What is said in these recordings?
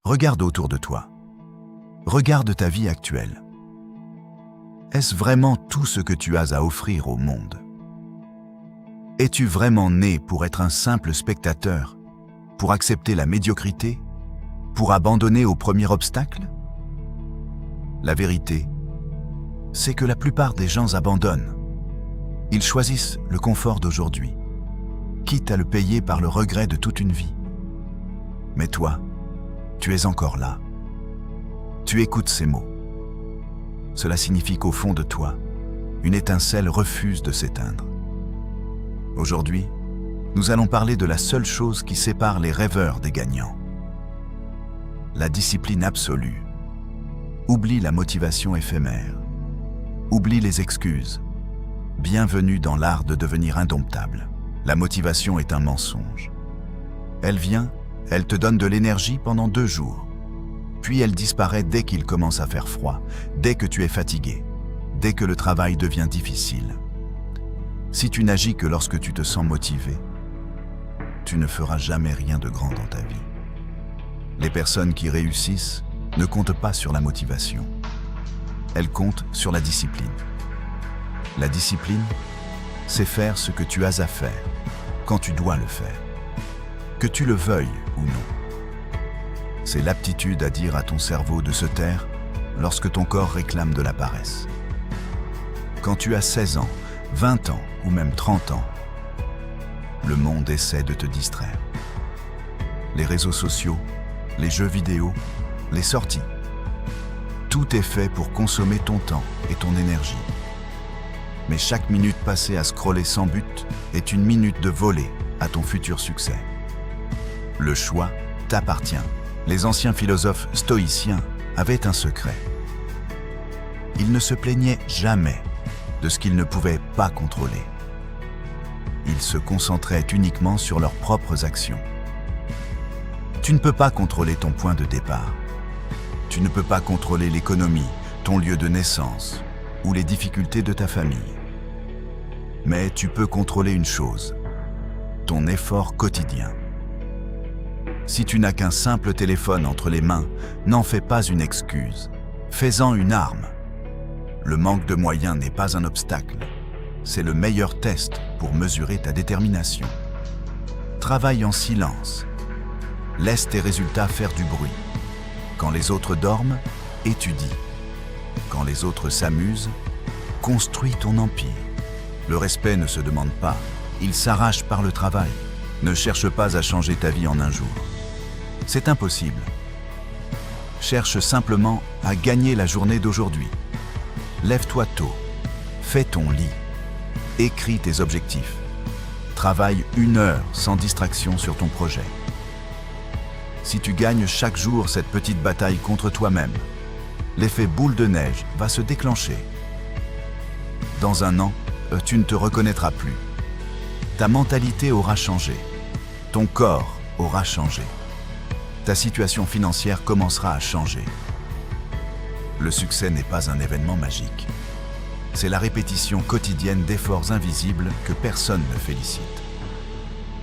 Regarde autour de toi. Regarde ta vie actuelle. Est-ce vraiment tout ce que tu as à offrir au monde? Es-tu vraiment né pour être un simple spectateur, pour accepter la médiocrité, pour abandonner au premier obstacle? La vérité, c'est que la plupart des gens abandonnent. Ils choisissent le confort d'aujourd'hui, quitte à le payer par le regret de toute une vie. Mais toi, tu es encore là. Tu écoutes ces mots. Cela signifie qu'au fond de toi, une étincelle refuse de s'éteindre. Aujourd'hui, nous allons parler de la seule chose qui sépare les rêveurs des gagnants. La discipline absolue. Oublie la motivation éphémère. Oublie les excuses. Bienvenue dans l'art de devenir indomptable. La motivation est un mensonge. Elle vient, elle te donne de l'énergie pendant 2 jours. Puis elle disparaît dès qu'il commence à faire froid, dès que tu es fatigué, dès que le travail devient difficile. Si tu n'agis que lorsque tu te sens motivé, tu ne feras jamais rien de grand dans ta vie. Les personnes qui réussissent ne comptent pas sur la motivation. Elles comptent sur la discipline. La discipline, c'est faire ce que tu as à faire, quand tu dois le faire, que tu le veuilles ou non. C'est l'aptitude à dire à ton cerveau de se taire lorsque ton corps réclame de la paresse. Quand tu as 16 ans, 20 ans ou même 30 ans, le monde essaie de te distraire. Les réseaux sociaux, les jeux vidéo, les sorties, tout est fait pour consommer ton temps et ton énergie. Mais chaque minute passée à scroller sans but est une minute de volée à ton futur succès. Le choix t'appartient. Les anciens philosophes stoïciens avaient un secret. Ils ne se plaignaient jamais de ce qu'ils ne pouvaient pas contrôler. Ils se concentraient uniquement sur leurs propres actions. Tu ne peux pas contrôler ton point de départ. Tu ne peux pas contrôler l'économie, ton lieu de naissance ou les difficultés de ta famille. Mais tu peux contrôler une chose, ton effort quotidien. Si tu n'as qu'un simple téléphone entre les mains, n'en fais pas une excuse. Fais-en une arme. Le manque de moyens n'est pas un obstacle. C'est le meilleur test pour mesurer ta détermination. Travaille en silence. Laisse tes résultats faire du bruit. Quand les autres dorment, étudie. Quand les autres s'amusent, construis ton empire. Le respect ne se demande pas, il s'arrache par le travail. Ne cherche pas à changer ta vie en un jour. C'est impossible. Cherche simplement à gagner la journée d'aujourd'hui. Lève-toi tôt, fais ton lit, écris tes objectifs. Travaille 1 heure sans distraction sur ton projet. Si tu gagnes chaque jour cette petite bataille contre toi-même, l'effet boule de neige va se déclencher. Dans 1 an, tu ne te reconnaîtras plus. Ta mentalité aura changé. Ton corps aura changé. Ta situation financière commencera à changer. Le succès n'est pas un événement magique. C'est la répétition quotidienne d'efforts invisibles que personne ne félicite.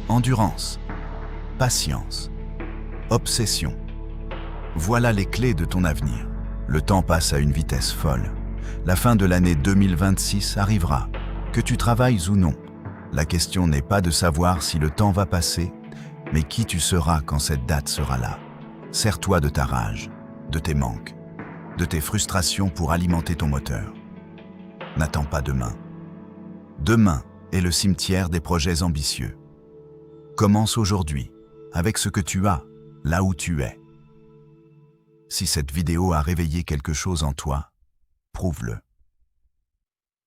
Endurance, patience, obsession. Voilà les clés de ton avenir. Le temps passe à une vitesse folle. La fin de l'année 2026 arrivera. Que tu travailles ou non, la question n'est pas de savoir si le temps va passer, mais qui tu seras quand cette date sera là. Sers-toi de ta rage, de tes manques, de tes frustrations pour alimenter ton moteur. N'attends pas demain. Demain est le cimetière des projets ambitieux. Commence aujourd'hui, avec ce que tu as, là où tu es. Si cette vidéo a réveillé quelque chose en toi, prouve-le.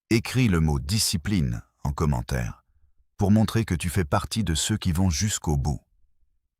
Écris le mot « discipline » en commentaire pour montrer que tu fais partie de ceux qui vont jusqu'au bout.